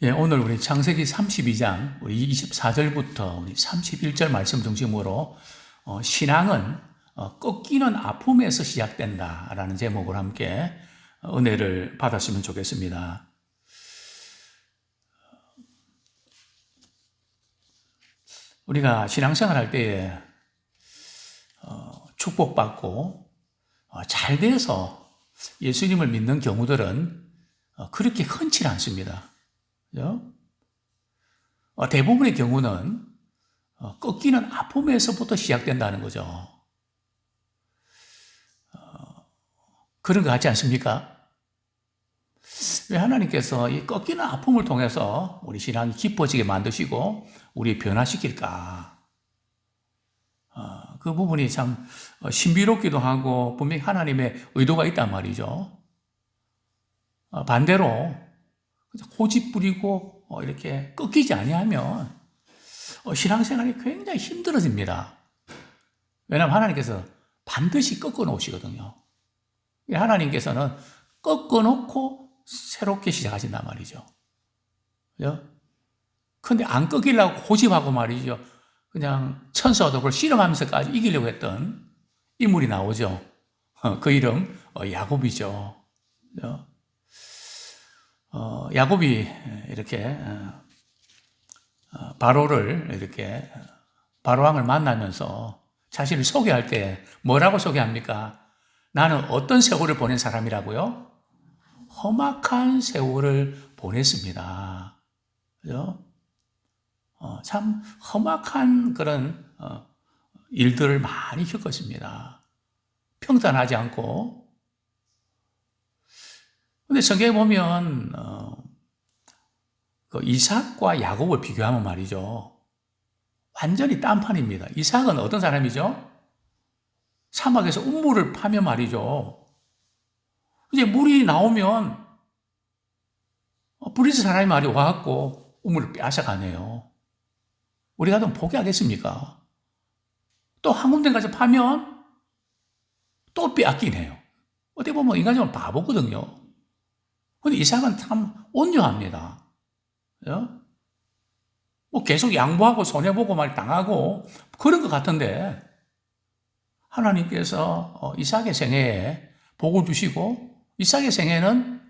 예, 오늘 우리 창세기 32장 우리 24절부터 우리 31절 말씀 중심으로 신앙은 꺾이는 아픔에서 시작된다라는 제목으로 함께 은혜를 받았으면 좋겠습니다. 우리가 신앙생활 할 때에 축복받고 잘 돼서 예수님을 믿는 경우들은 그렇게 흔치 않습니다. 대부분의 경우는 꺾이는 아픔에서부터 시작된다는 거죠. 그런 것 같지 않습니까? 왜 하나님께서 이 꺾이는 아픔을 통해서 우리 신앙이 깊어지게 만드시고 우리 변화시킬까? 그 부분이 참 신비롭기도 하고 분명히 하나님의 의도가 있단 말이죠. 반대로 고집 부리고 이렇게 꺾이지 아니하면 신앙생활이 굉장히 힘들어집니다. 왜냐하면 하나님께서 반드시 꺾어 놓으시거든요. 하나님께서는 꺾어 놓고 새롭게 시작하신단 말이죠. 그런데 안 꺾이려고 고집하고 말이죠. 그냥 천사도 그걸 실험하면서까지 이기려고 했던 인물이 나오죠. 그 이름 야곱이죠. 야곱이 이렇게 바로왕을 만나면서 자신을 소개할 때 뭐라고 소개합니까? 나는 어떤 세월을 보낸 사람이라고요? 험악한 세월을 보냈습니다. 그죠? 참 험악한 그런 일들을 많이 겪었습니다. 평탄하지 않고. 근데 성경에 보면 그 이삭과 야곱을 비교하면 말이죠. 완전히 딴판입니다. 이삭은 어떤 사람이죠? 사막에서 우물을 파며 말이죠. 이제 물이 나오면 브리스 사람이 말이 와갖고 우물을 빼앗아가네요. 우리가 좀 포기하겠습니까? 또 한 군데 가서 파면 또 빼앗기네요. 어떻게 보면 인간적으로 바보거든요. 근데 이삭은 참 온유합니다. 뭐 계속 양보하고 손해보고 말 당하고 그런 것 같은데 하나님께서 이삭의 생애에 복을 주시고 이삭의 생애는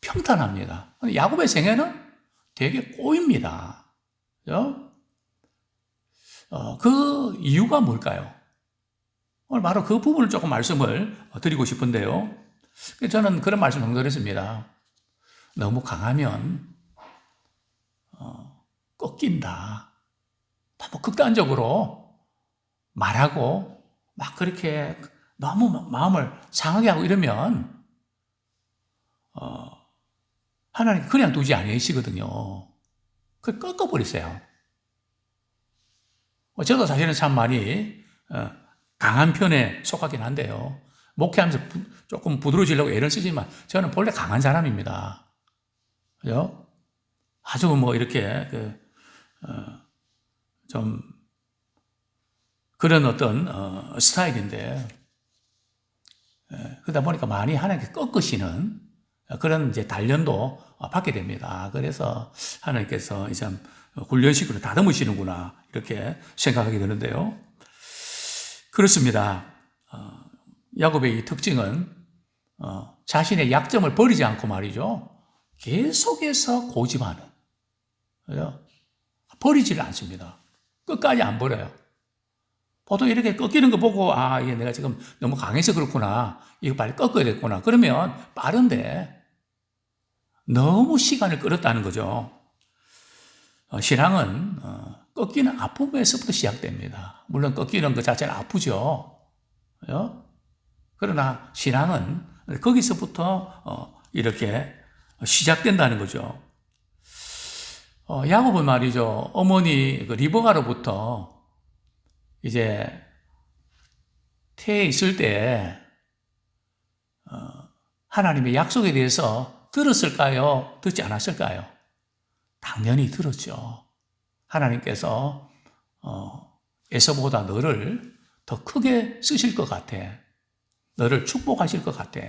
평탄합니다. 야곱의 생애는 되게 꼬입니다. 그 이유가 뭘까요? 오늘 바로 그 부분을 조금 말씀을 드리고 싶은데요. 저는 그런 말씀 정도했습니다. 너무 강하면 꺾인다. 너무 극단적으로 말하고 막 그렇게 너무 마음을 상하게 하고 이러면 하나님 그냥 두지 않으시거든요. 그걸 꺾어버리세요. 저도 사실은 참 많이 강한 편에 속하긴 한데요. 목회하면서 조금 부드러워지려고 애를 쓰지만 저는 본래 강한 사람입니다. 그죠? 아주 뭐 이렇게 좀 그런 어떤 스타일인데 그러다 보니까 많이 하나님께 꺾으시는 그런 이제 단련도 받게 됩니다. 그래서 하나님께서 참 훈련식으로 다듬으시는구나 이렇게 생각하게 되는데요. 그렇습니다. 야곱의 이 특징은 자신의 약점을 버리지 않고 말이죠. 계속해서 고집하는. 버리지를 않습니다. 끝까지 안 버려요. 보통 이렇게 꺾이는 거 보고 이게 내가 지금 너무 강해서 그렇구나. 이거 빨리 꺾어야 됐구나. 그러면 빠른데 너무 시간을 끌었다는 거죠. 신앙은 꺾이는 아픔에서부터 시작됩니다. 물론 꺾이는 것 자체는 아프죠. 그러나 신앙은 거기서부터 이렇게 시작된다는 거죠. 야곱은 말이죠. 어머니 리브가로부터 이제 태에 있을 때 하나님의 약속에 대해서 들었을까요? 듣지 않았을까요? 당연히 들었죠. 하나님께서 에서보다 너를 더 크게 쓰실 것 같아. 너를 축복하실 것 같아.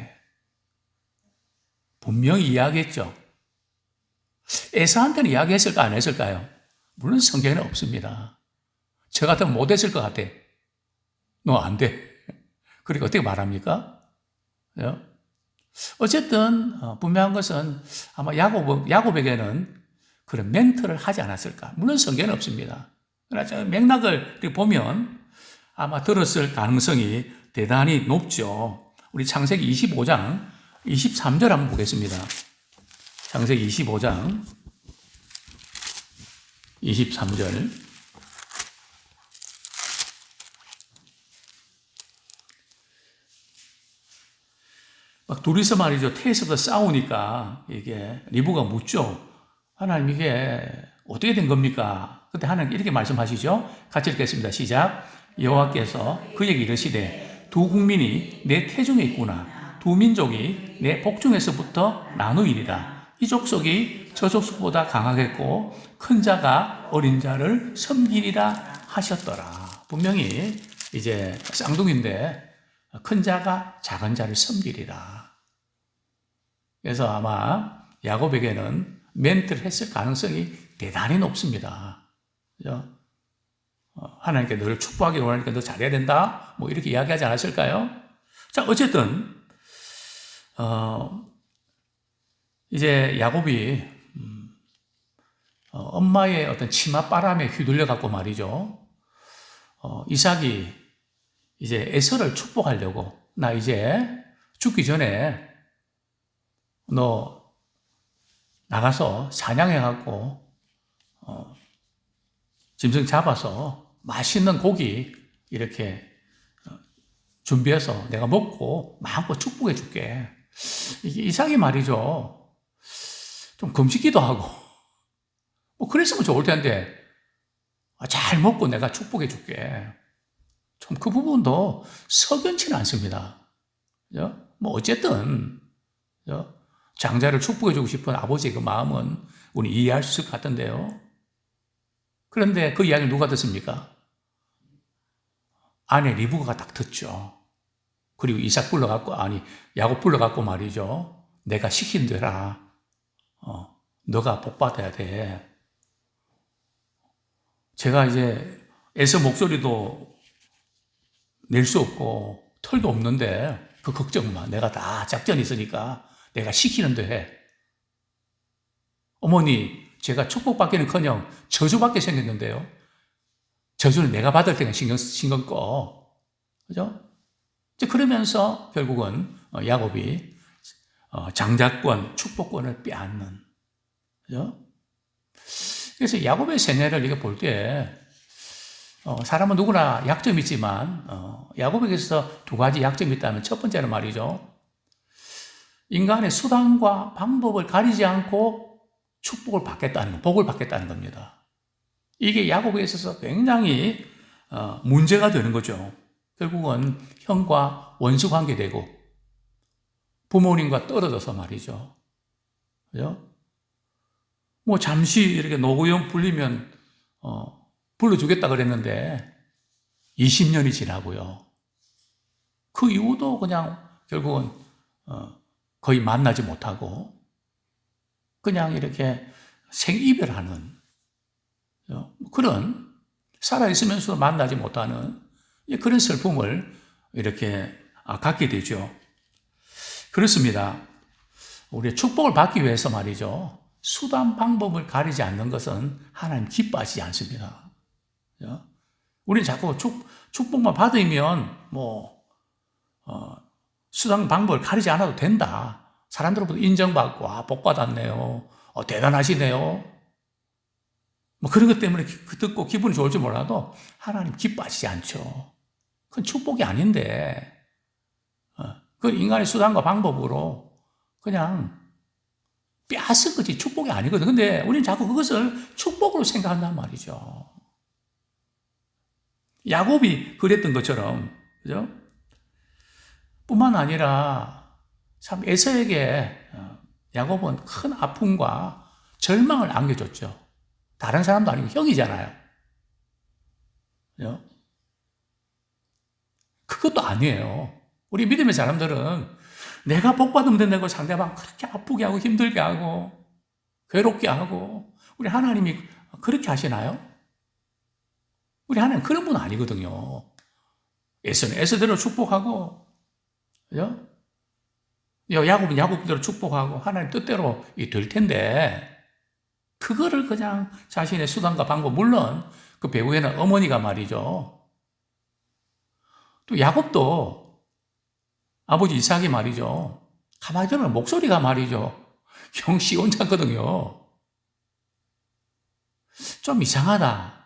분명히 이야기했죠. 에서한테는 이야기했을까 안 했을까요? 물론 성경에는 없습니다. 저 같으면 못했을 것 같아. 너 안 돼. 그러니까 어떻게 말합니까? 어쨌든 분명한 것은 아마 야곱에게는 그런 멘트를 하지 않았을까. 물론 성경에는 없습니다. 그러나 저 맥락을 보면 아마 들었을 가능성이 대단히 높죠. 우리 창세기 25장 23절 한번 보겠습니다. 창세기 25장 23절. 막 둘이서 말이죠. 태에서부터 싸우니까 이게 리브가 묻죠. 하나님 이게 어떻게 된 겁니까? 그때 하나님 이렇게 말씀하시죠. 같이 읽겠습니다. 시작. 여호와께서 그에게 이르시되 두 국민이 내 태중에 있구나. 두 민족이 내 복중에서부터 나누이리라. 이 족속이 저 족속보다 강하겠고 큰 자가 어린 자를 섬기리라 하셨더라. 분명히 이제 쌍둥이인데 큰 자가 작은 자를 섬기리라. 그래서 아마 야곱에게는 멘트를 했을 가능성이 대단히 높습니다. 그죠? 하나님께 너를 축복하기를 원하니까 너 잘해야 된다. 뭐 이렇게 이야기하지 않았을까요? 자, 어쨌든 이제 야곱이 엄마의 어떤 치맛바람에 휘둘려 갖고 말이죠. 이삭이 이제 에서를 축복하려고 나 이제 죽기 전에 너 나가서 사냥해 갖고 짐승 잡아서 맛있는 고기 이렇게 준비해서 내가 먹고 마음껏 축복해 줄게. 이삭이 말이죠. 좀 금식기도 하고 뭐 그랬으면 좋을 텐데 잘 먹고 내가 축복해 줄게. 좀 그 부분도 석연치는 않습니다. 뭐 어쨌든 장자를 축복해주고 싶은 아버지의 그 마음은 우리 이해할 수 있을 것 같은데요. 그런데 그 이야기를 누가 듣습니까? 아내 리브가가 딱 듣죠. 그리고 이삭 불러갖고 야곱 불러갖고 말이죠. 내가 시킨 대로 너가 복 받아야 돼. 제가 이제 에서 목소리도 낼 수 없고 털도 없는데 그 걱정 마. 내가 다 작전이 있으니까 내가 시키는 대 해. 어머니, 제가 축복받기는커녕 저주받게 생겼는데요. 저주는 내가 받을 테니까 신경 꺼. 그죠? 이제 그러면서 결국은 야곱이 장자권, 축복권을 빼앗는. 그죠? 그래서 야곱의 생애를 이렇게 볼 때 사람은 누구나 약점이 있지만 야곱에게서 두 가지 약점이 있다면 첫 번째는 말이죠. 인간의 수단과 방법을 가리지 않고 축복을 받겠다는, 복을 받겠다는 겁니다. 이게 야곱에 있어서 굉장히 문제가 되는 거죠. 결국은 형과 원수 관계 되고 부모님과 떨어져서 말이죠. 그죠? 뭐 잠시 이렇게 노구형 불리면 불러주겠다 그랬는데 20년이 지나고요. 그 이후도 그냥 결국은 거의 만나지 못하고 그냥 이렇게 생이별하는 그런 살아있으면서 만나지 못하는 그런 슬픔을 이렇게 갖게 되죠. 그렇습니다. 우리 축복을 받기 위해서 말이죠. 수단 방법을 가리지 않는 것은 하나님 기뻐하지 않습니다. 우리는 자꾸 축복만 받으면 수단 방법을 가리지 않아도 된다. 사람들로부터 인정받고 복 받았네요. 대단하시네요. 뭐 그런 것 때문에 듣고 기분이 좋을지 몰라도 하나님 기뻐하시지 않죠. 그건 축복이 아닌데 그 인간의 수단과 방법으로 그냥 빼앗은 거지 축복이 아니거든. 근데 우리는 자꾸 그것을 축복으로 생각한단 말이죠. 야곱이 그랬던 것처럼, 그죠? 뿐만 아니라 참 에서에게 야곱은 큰 아픔과 절망을 안겨줬죠. 다른 사람도 아니고 형이잖아요. 그죠? 그것도 아니에요. 우리 믿음의 사람들은 내가 복 받으면 된다고 상대방 그렇게 아프게 하고 힘들게 하고 괴롭게 하고. 우리 하나님이 그렇게 하시나요? 우리 하나님 그런 분 아니거든요. 에서는 에서대로 축복하고, 그죠? 야곱은 야곱대로 축복하고 하나님 뜻대로 될 텐데, 그거를 그냥 자신의 수단과 방법, 물론 그 배후에는 어머니가 말이죠. 또 야곱도 아버지 이삭이 말이죠. 가만히 들으면 목소리가 말이죠. 영 시원찮거든요. 좀 이상하다.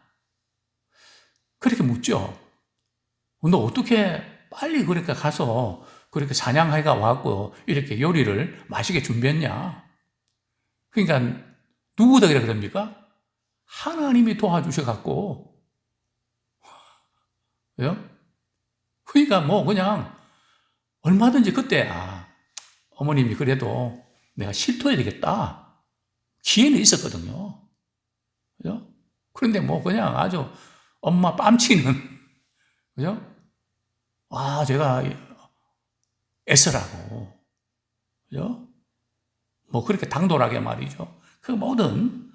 그렇게 묻죠. 너 어떻게 빨리 그렇게 가서 그렇게 사냥하기가 왔고 이렇게 요리를 맛있게 준비했냐? 그러니까 누구 덕이라 그럽니까? 하나님이 도와주셔갖고. 왜요? 그러니까 뭐 그냥 얼마든지 그때 어머님이 그래도 내가 실토해야 되겠다. 기회는 있었거든요. 그죠? 그런데 뭐 그냥 아주 엄마 뺨치는, 그죠? 제가 애쓰라고. 그죠? 뭐 그렇게 당돌하게 말이죠. 그 모든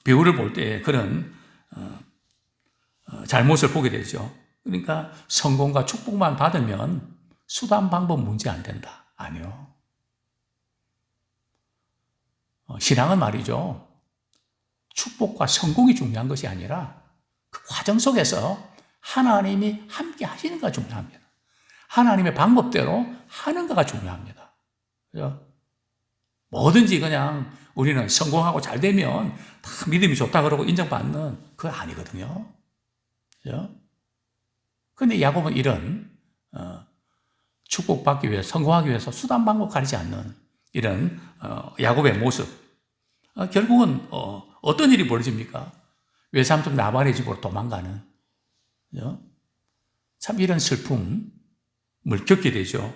배우를 볼 때 그런 잘못을 보게 되죠. 그러니까 성공과 축복만 받으면 수단 방법 문제 안 된다. 아니요. 신앙은 말이죠. 축복과 성공이 중요한 것이 아니라 그 과정 속에서 하나님이 함께 하시는 가 중요합니다. 하나님의 방법대로 하는가가 중요합니다. 그죠? 뭐든지 그냥 우리는 성공하고 잘 되면 다 믿음이 좋다 그러고 인정받는 그거 아니거든요. 그죠? 근데 야곱은 이런 축복받기 위해서, 성공하기 위해서 수단 방법 가리지 않는 이런 야곱의 모습. 결국은 어떤 일이 벌어집니까? 외삼촌 라반의 집으로 도망가는. 그죠? 참 이런 슬픔을 겪게 되죠.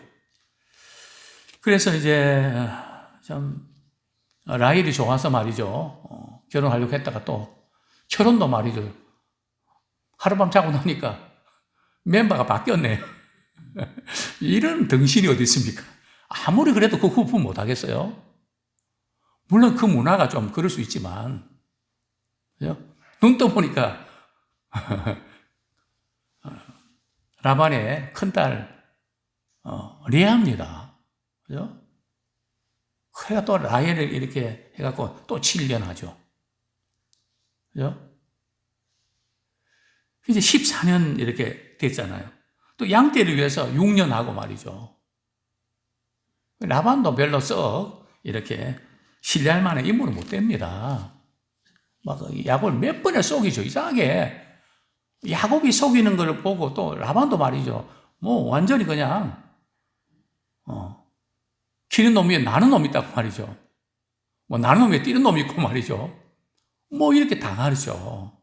그래서 이제 참 라헬이 좋아서 말이죠. 결혼하려고 했다가 또 결혼도 말이죠. 하룻밤 자고 나니까 멤버가 바뀌었네요. 이런 등신이 어디 있습니까? 아무리 그래도 그 후분 못 하겠어요. 물론 그 문화가 좀 그럴 수 있지만, 그죠? 눈 떠보니까 라반의 큰딸 레아입니다. 그죠? 그래가 또 라헬을 이렇게 해갖고 또 7년 하죠. 그죠? 이제 14년 이렇게 됐잖아요. 또 양떼를 위해서 6년 하고 말이죠. 라반도 별로 썩 이렇게 신뢰할 만한 인물은 못 됩니다. 막 야곱을 몇 번을 속이죠. 이상하게 야곱이 속이는 걸 보고 또 라반도 말이죠. 뭐 완전히 그냥 기는 놈 위에 나는 놈이 있다고 말이죠. 뭐 나는 놈 위에 뛰는 놈이 있고 말이죠. 뭐 이렇게 당하죠.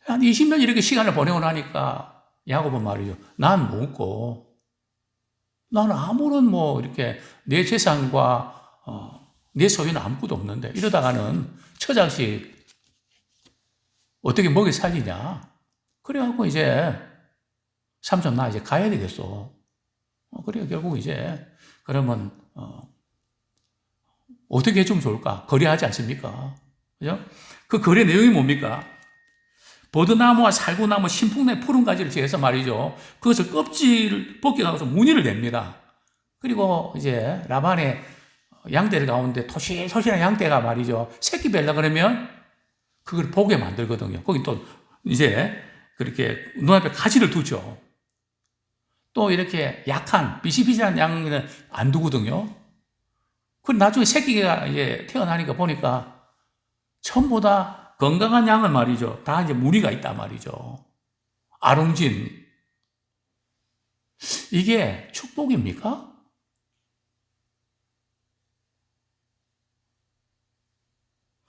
한 20년 이렇게 시간을 보내고 나니까 야곱은 말이죠. 난 먹고 나는 아무런 뭐 이렇게 내 재산과 내 소유는 아무것도 없는데 이러다가는 처자식 어떻게 먹여 살리냐. 그래갖고 이제 삼촌 나 이제 가야 되겠어. 그래 결국 이제 그러면 어떻게 해주면 좋을까? 거래하지 않습니까? 그죠? 그 거래 내용이 뭡니까? 버드나무와 살구나무, 신풍나무 푸른 가지를 제해서 말이죠. 그것을 껍질을 벗겨가서 무늬를 냅니다. 그리고 이제 라반의 양떼를 가운데 토실토실한 양떼가 말이죠. 새끼 벨라 그러면 그걸 보게 만들거든요. 거기 또 이제 그렇게 눈앞에 가지를 두죠. 또 이렇게 약한 비실비실한 양은 안 두거든요. 그 나중에 새끼가 이제 태어나니까 보니까 전부 다 건강한 양은 말이죠. 다 이제 무늬가 있단 말이죠. 아롱진. 이게 축복입니까?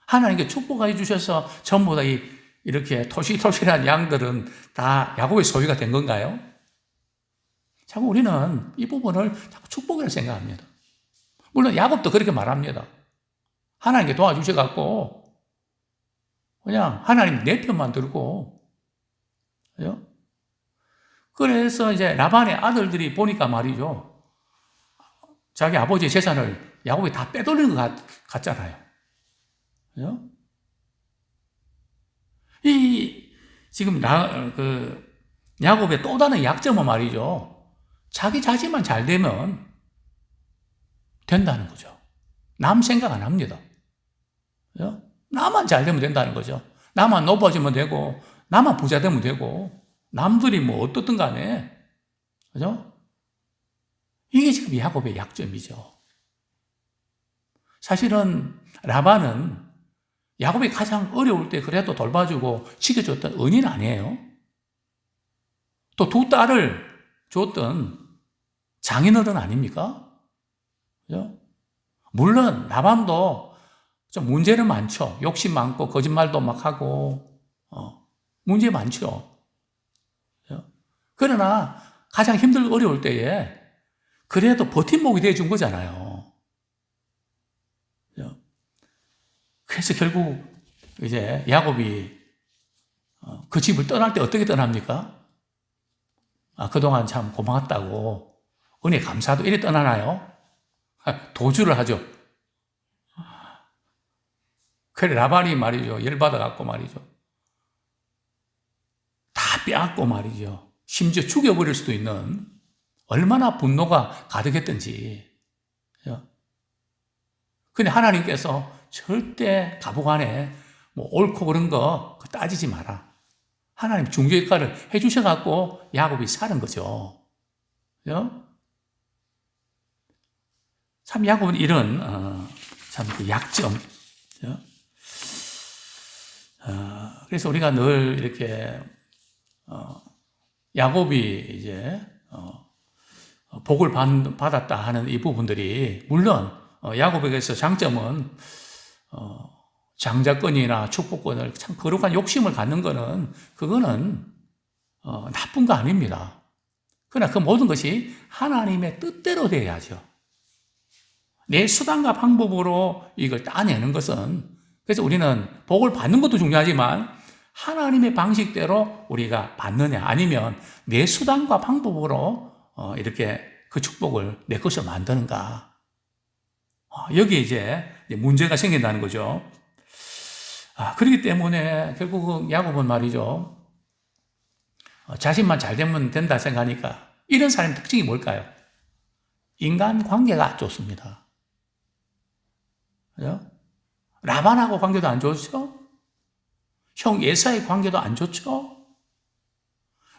하나님께 축복해 주셔서 전부 다 이렇게 토실토실한 양들은 다 야곱의 소유가 된 건가요? 자꾸 우리는 이 부분을 자꾸 축복이라고 생각합니다. 물론 야곱도 그렇게 말합니다. 하나님께 도와주셔갖고 그냥 하나님 내 편만 들고, 그죠? 그래서 이제 라반의 아들들이 보니까 말이죠. 자기 아버지의 재산을 야곱이 다 빼돌리는 것 같잖아요. 그죠? 지금 야곱의 또 다른 약점은 말이죠. 자기 자신만 잘 되면 된다는 거죠. 남 생각 안 합니다. 그죠? 나만 잘 되면 된다는 거죠. 나만 높아지면 되고, 나만 부자 되면 되고, 남들이 뭐 어떻든 간에, 그죠? 이게 지금 야곱의 약점이죠. 사실은 라반은 야곱이 가장 어려울 때 그래도 돌봐주고 지켜줬던 은인 아니에요? 또 두 딸을 줬던 장인어른 아닙니까? 그죠? 물론 라반도 좀 문제는 많죠. 욕심 많고 거짓말도 막 하고 문제 많죠. 그죠? 그러나 가장 힘들고 어려울 때에 그래도 버팀목이 되어준 거잖아요. 그죠? 그래서 결국 이제 야곱이 그 집을 떠날 때 어떻게 떠납니까? 그동안 참 고마웠다고 은혜 감사도 이래 떠나나요? 도주를 하죠. 그래 라반이 말이죠. 열받아갖고 말이죠. 다 빼앗고 말이죠. 심지어 죽여버릴 수도 있는 얼마나 분노가 가득했던지. 근데 하나님께서 절대 가부간에 뭐 옳고 그런 거 따지지 마라. 하나님 중재 역할을 해주셔갖고 야곱이 사는 거죠. 참 야곱은 이런 참 그 약점. 그래서 우리가 늘 이렇게 야곱이 이제 복을 받았다 하는 이 부분들이 물론 야곱에게서 장점은 장자권이나 축복권을 참 거룩한 욕심을 갖는 거는 그거는 나쁜 거 아닙니다. 그러나 그 모든 것이 하나님의 뜻대로 돼야죠. 내 수단과 방법으로 이걸 따내는 것은 그래서 우리는 복을 받는 것도 중요하지만 하나님의 방식대로 우리가 받느냐 아니면 내 수단과 방법으로 이렇게 그 축복을 내 것으로 만드는가. 여기에 이제 문제가 생긴다는 거죠. 그렇기 때문에 결국 야곱은 말이죠. 자신만 잘 되면 된다 생각하니까 이런 사람의 특징이 뭘까요? 인간관계가 좋습니다. 그죠? 라반하고 관계도 안 좋죠? 형 에사의 관계도 안 좋죠?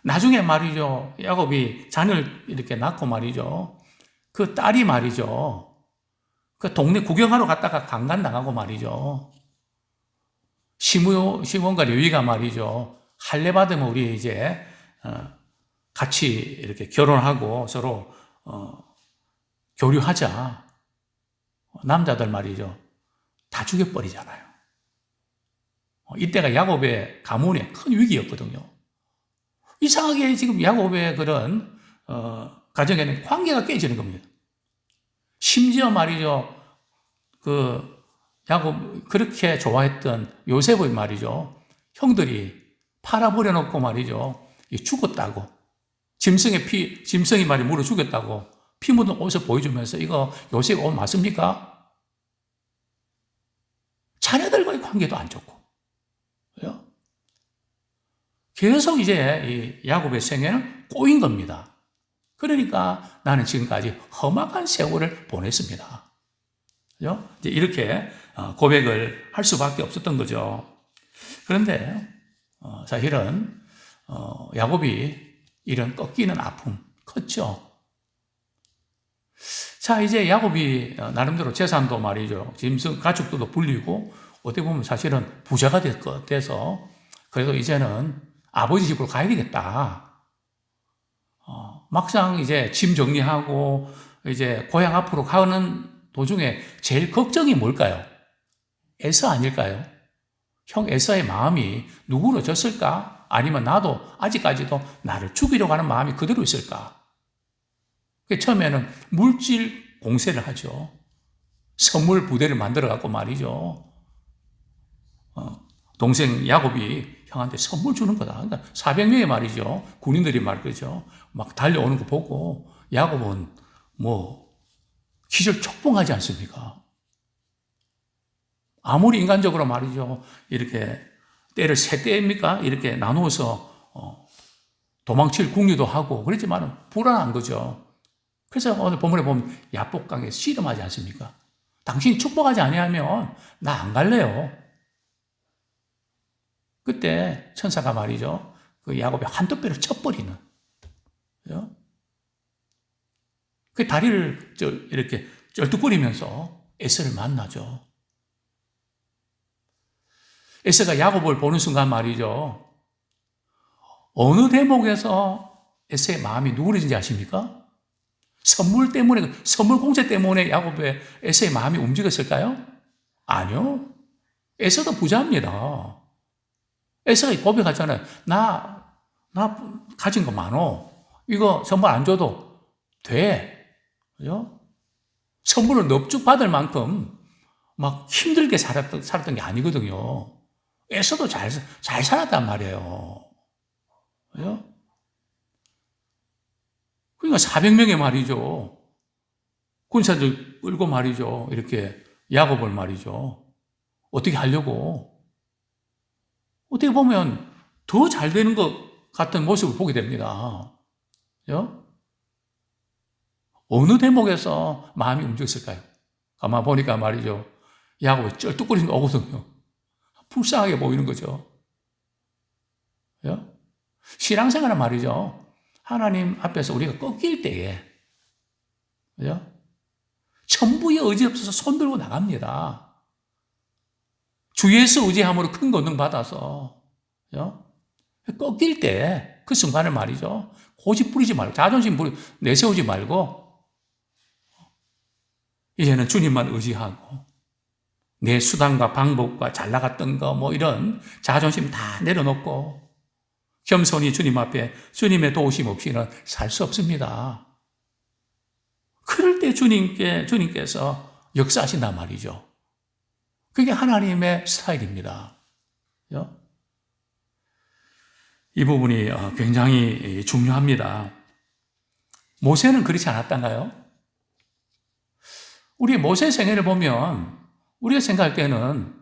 나중에 말이죠. 야곱이 자녀를 이렇게 낳고 말이죠. 그 딸이 말이죠. 그 동네 구경하러 갔다가 강간당하고 말이죠. 시몬과 레위가 말이죠. 할례 받으면 우리 이제 같이 이렇게 결혼하고 서로 교류하자. 남자들 말이죠. 다 죽여버리잖아요. 이때가 야곱의 가문의 큰 위기였거든요. 이상하게 지금 야곱의 그런 가정에는 관계가 깨지는 겁니다. 심지어 말이죠. 그 야곱 그렇게 좋아했던 요셉의 말이죠. 형들이 팔아버려 놓고 말이죠. 죽었다고. 짐승이 말이 물어 죽였다고 피 묻은 옷을 보여주면서 이거 요셉 옷 맞습니까? 자녀들과의 관계도 안 좋고. 계속 이제 이 야곱의 생애는 꼬인 겁니다. 그러니까 나는 지금까지 험악한 세월을 보냈습니다. 그죠? 이제 이렇게 고백을 할 수밖에 없었던 거죠. 그런데 사실은 야곱이 이런 꺾이는 아픔 컸죠. 자, 이제 야곱이 나름대로 재산도 말이죠. 짐승 가축들도 불리고 어떻게 보면 사실은 부자가 돼서 그래도 이제는 아버지 집으로 가야 되겠다. 막상 이제 짐 정리하고 이제 고향 앞으로 가는 도중에 제일 걱정이 뭘까요? 에서 아닐까요? 형 에서의 마음이 누구로 졌을까? 아니면 나도 아직까지도 나를 죽이려고 하는 마음이 그대로 있을까? 처음에는 물질 공세를 하죠. 선물 부대를 만들어 갖고 말이죠. 동생 야곱이 형한테 선물 주는 거다. 그러니까 400명의 말이죠. 군인들이 말 그죠. 막 달려오는 거 보고 야곱은 뭐 기절 촉봉하지 않습니까? 아무리 인간적으로 말이죠. 이렇게 때를 세 때입니까? 이렇게 나누어서 도망칠 궁리도 하고 그렇지만 불안한 거죠. 그래서 오늘 본문에 보면 야복강에 씨름하지 않습니까? 당신이 축복하지 아니하면 나 안 갈래요. 그때 천사가 말이죠. 그 야곱의 한뼘뼈를 쳐버리는. 그죠? 그 다리를 이렇게 쩔뚝거리면서 에서를 만나죠. 에서가 야곱을 보는 순간 말이죠. 어느 대목에서 에서의 마음이 누그러진지 아십니까? 선물 때문에, 선물 공세 때문에 야곱의 에서의 마음이 움직였을까요? 아니요. 에서도 부자입니다. 에서가 고백하잖아요. 나 가진 거 많어. 이거 선물 안 줘도 돼. 그죠? 선물을 넙죽 받을 만큼 막 힘들게 살았던 게 아니거든요. 에서도 잘 살았단 말이에요. 그죠? 그러니까 400명의 말이죠. 군사들 끌고 말이죠. 이렇게 야곱을 말이죠. 어떻게 하려고. 어떻게 보면 더 잘 되는 것 같은 모습을 보게 됩니다. 그죠? 어느 대목에서 마음이 움직였을까요? 아마 보니까 말이죠. 야곱이 쩔뚝거리는 오거든요. 불쌍하게 보이는 거죠. 그죠? 신앙생활은 말이죠. 하나님 앞에서 우리가 꺾일 때에, 그죠? 천부의 의지 없어서 손 들고 나갑니다. 주 예수 의지함으로 큰 권능 받아서, 그죠? 꺾일 때 그 순간을 말이죠. 고집 부리지 말고, 자존심 내세우지 말고, 이제는 주님만 의지하고, 내 수단과 방법과 잘 나갔던 거, 뭐 이런 자존심 다 내려놓고, 겸손히 주님 앞에 주님의 도우심 없이는 살 수 없습니다. 그럴 때 주님께서 역사하신단 말이죠. 그게 하나님의 스타일입니다. 그죠? 이 부분이 굉장히 중요합니다. 모세는 그렇지 않았던가요? 우리 모세 생애를 보면 우리가 생각할 때는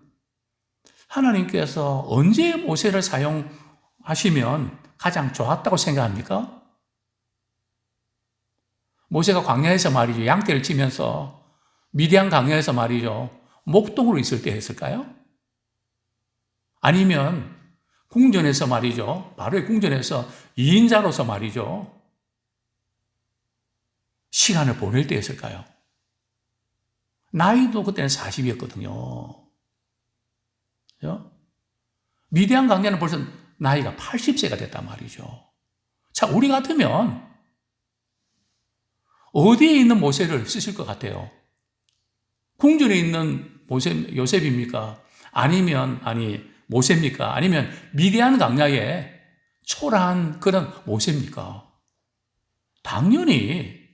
하나님께서 언제 모세를 사용하시면 가장 좋았다고 생각합니까? 모세가 광야에서 말이죠. 양떼를 치면서 미디안 강야에서 말이죠. 목동으로 있을 때 했을까요? 아니면 궁전에서 말이죠. 바로의 궁전에서 2인자로서 말이죠. 시간을 보낼 때 했을까요? 나이도 그때는 40이었거든요. 그죠? 미디안 강야는 벌써 나이가 80세가 됐단 말이죠. 자, 우리 같으면 어디에 있는 모세를 쓰실 것 같아요? 궁전에 있는 요셉입니까? 모세입니까? 아니면 미디안 강야에 초라한 그런 모세입니까? 당연히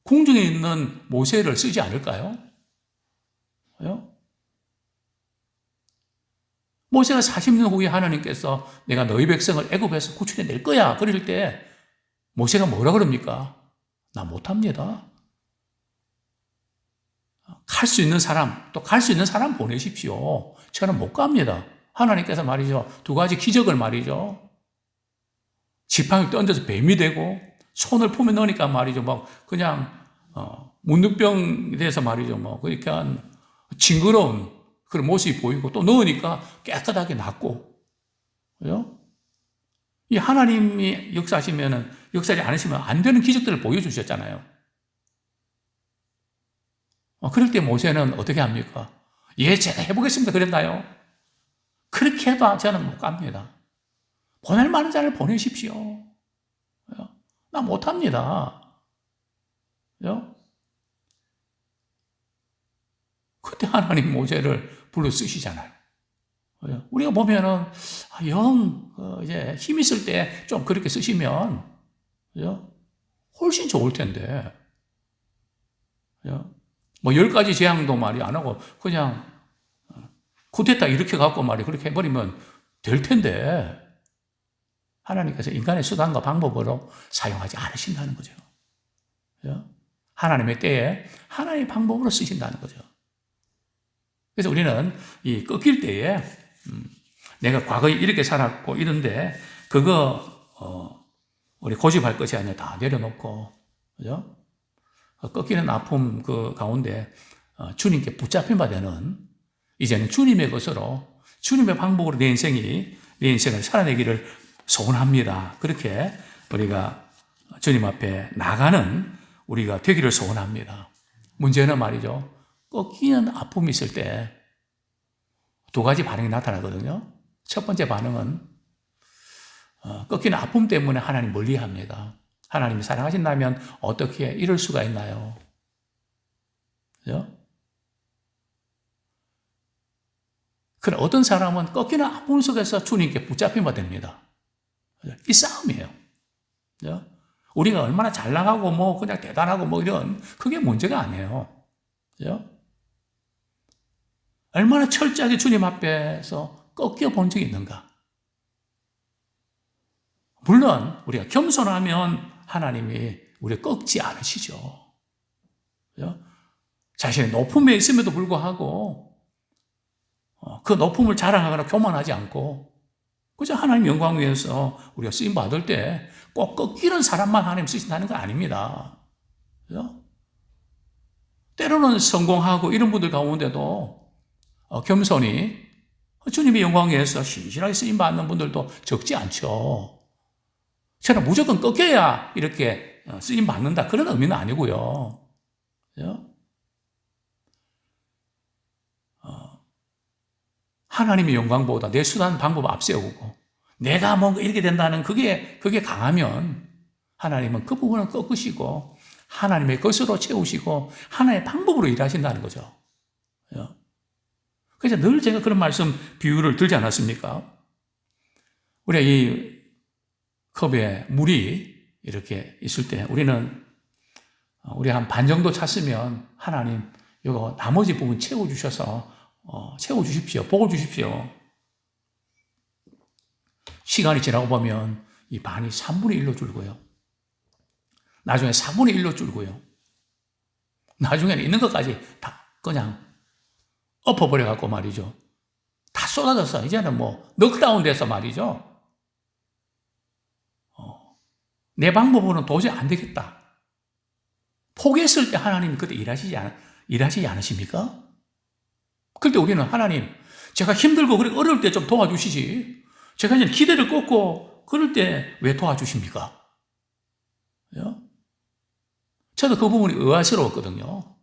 궁중에 있는 모세를 쓰지 않을까요? 모세가 40년 후에 하나님께서 내가 너희 백성을 애굽에서 구출해 낼 거야. 그럴 때 모세가 뭐라 그럽니까? 나 못합니다. 갈 수 있는 사람, 또 갈 수 있는 사람 보내십시오. 저는 못 갑니다. 하나님께서 말이죠. 두 가지 기적을 말이죠. 지팡이 던져서 뱀이 되고 손을 품에 넣으니까 말이죠. 막 그냥 문둥병이 돼서 말이죠. 뭐 그렇게 한 징그러운 그런 모습이 보이고 또 넣으니까 깨끗하게 낫고. 그죠? 이 하나님이 역사하지 않으시면 안 되는 기적들을 보여주셨잖아요. 그럴 때 모세는 어떻게 합니까? 예, 제가 해보겠습니다. 그랬나요? 그렇게 해도 저는 못 갑니다. 보낼 만한 자를 보내십시오. 나 못합니다. 그때 하나님 모세를 불러 쓰시잖아요. 우리가 보면은 이제 힘 있을 때 좀 그렇게 쓰시면 훨씬 좋을 텐데. 뭐 10가지 재앙도 말이 안 하고 그냥 쿠데타 이렇게 갖고 말이 그렇게 해버리면 될 텐데 하나님께서 인간의 수단과 방법으로 사용하지 않으신다는 거죠. 하나님의 때에 하나님의 방법으로 쓰신다는 거죠. 그래서 우리는 이 꺾일 때에 내가 과거에 이렇게 살았고 이런데 그거 우리 고집할 것이 아니라 다 내려놓고, 그죠? 꺾이는 아픔 그 가운데 주님께 붙잡힌 바 되는, 이제는 주님의 것으로 주님의 방법으로 내 인생을 살아내기를 소원합니다. 그렇게 우리가 주님 앞에 나가는 우리가 되기를 소원합니다. 문제는 말이죠, 꺾이는 아픔이 있을 때 두 가지 반응이 나타나거든요. 첫 번째 반응은 꺾이는 아픔 때문에 하나님 멀리합니다. 하나님이 사랑하신다면 어떻게 이럴 수가 있나요? 그죠? 그럼 어떤 사람은 꺾이는 아픔 속에서 주님께 붙잡힌 바 됩니다. 이 싸움이에요. 그죠? 우리가 얼마나 잘 나가고 뭐 그냥 대단하고 뭐 이런, 그게 문제가 아니에요. 그죠? 얼마나 철저하게 주님 앞에서 꺾여 본 적이 있는가? 물론 우리가 겸손하면 하나님이 우리를 꺾지 않으시죠. 그죠? 자신의 높음에 있음에도 불구하고 그 높음을 자랑하거나 교만하지 않고, 그저 하나님 영광 위해서 우리가 쓰임 받을 때 꼭 꺾이는 사람만 하나님 쓰신다는 건 아닙니다. 그죠? 때로는 성공하고 이런 분들 가운데도 겸손히 주님의 영광 위해서 신실하게 쓰임 받는 분들도 적지 않죠. 저는 무조건 꺾여야 이렇게 쓰임 받는다, 그런 의미는 아니고요. 그죠? 하나님의 영광보다 내 수단 방법 앞세우고 내가 뭔가 이렇게 된다는 그게 강하면 하나님은 그 부분을 꺾으시고 하나님의 것으로 채우시고 하나님의 방법으로 일하신다는 거죠. 그래서 늘 제가 그런 말씀, 비유를 들지 않았습니까? 우리가 이 컵에 물이 이렇게 있을 때 우리는 우리 한 반 정도 찼으면 하나님 이거 나머지 부분 채워주셔서 채워주십시오. 복을 주십시오. 시간이 지나고 보면 이 반이 3분의 1로 줄고요. 나중에 4분의 1로 줄고요. 나중에는 있는 것까지 다 그냥 엎어버려갖고 말이죠. 다 쏟아졌어. 이제는 뭐 넉다운 돼서 말이죠. 내 방법으로는 도저히 안 되겠다. 포기했을 때 하나님이 그때 일하시지 않으십니까? 그럴 때 우리는 하나님, 제가 힘들고 그렇게 어려울 때 좀 도와주시지. 제가 이제 기대를 꽂고 그럴 때 왜 도와주십니까? 저도 그 부분이 의아스러웠거든요.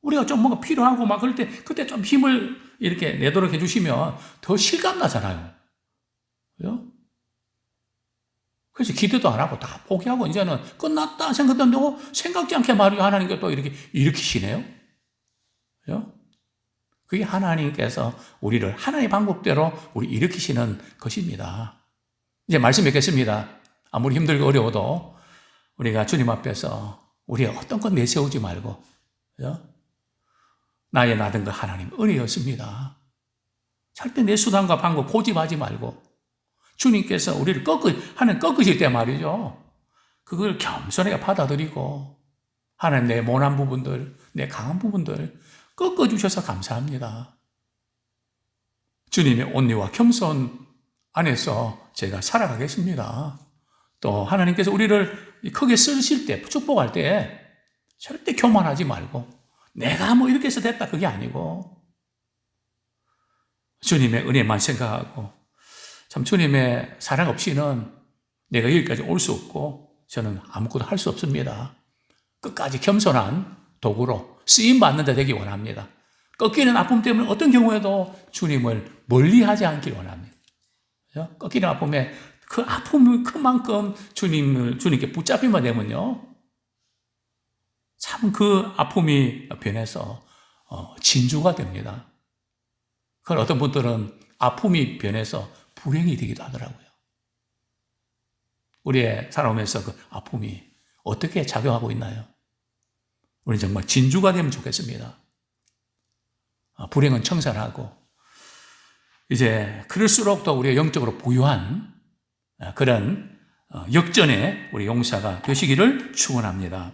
우리가 좀 뭔가 필요하고 막 그럴 때 그때 좀 힘을 이렇게 내도록 해주시면 더 실감나잖아요. 그래서 기대도 안 하고 다 포기하고 이제는 끝났다 생각했는데 생각지 않게 말이죠. 하나님께 또 이렇게 일으키시네요. 그게 하나님께서 우리를 하나님의 방법대로 우리 일으키시는 것입니다. 이제 말씀 맺겠습니다. 아무리 힘들고 어려워도 우리가 주님 앞에서 우리의 어떤 것 내세우지 말고, 나의 나든 것 하나님 은혜였습니다. 절대 내 수단과 방법 고집하지 말고 주님께서 우리를 하나님 꺾으실 때 말이죠. 그걸 겸손하게 받아들이고 하나님 내 모난 부분들, 내 강한 부분들 꺾어주셔서 감사합니다. 주님의 온유와 겸손 안에서 제가 살아가겠습니다. 또 하나님께서 우리를 크게 쓰실 때, 축복할 때 절대 교만하지 말고 내가 뭐 이렇게 해서 됐다 그게 아니고 주님의 은혜만 생각하고, 참 주님의 사랑 없이는 내가 여기까지 올 수 없고 저는 아무것도 할 수 없습니다. 끝까지 겸손한 도구로 쓰임받는 데 되기 원합니다. 꺾이는 아픔 때문에 어떤 경우에도 주님을 멀리하지 않길 원합니다. 꺾이는 아픔에 그 아픔이 그만큼 주님께 붙잡히만 되면요, 참 그 아픔이 변해서 진주가 됩니다. 그걸 어떤 분들은 아픔이 변해서 불행이 되기도 하더라고요. 우리의 살아오면서 그 아픔이 어떻게 작용하고 있나요? 우리는 정말 진주가 되면 좋겠습니다. 불행은 청산하고 이제 그럴수록 더 우리가 영적으로 부유한 그런 역전의 우리 용사가 되시기를 축원합니다.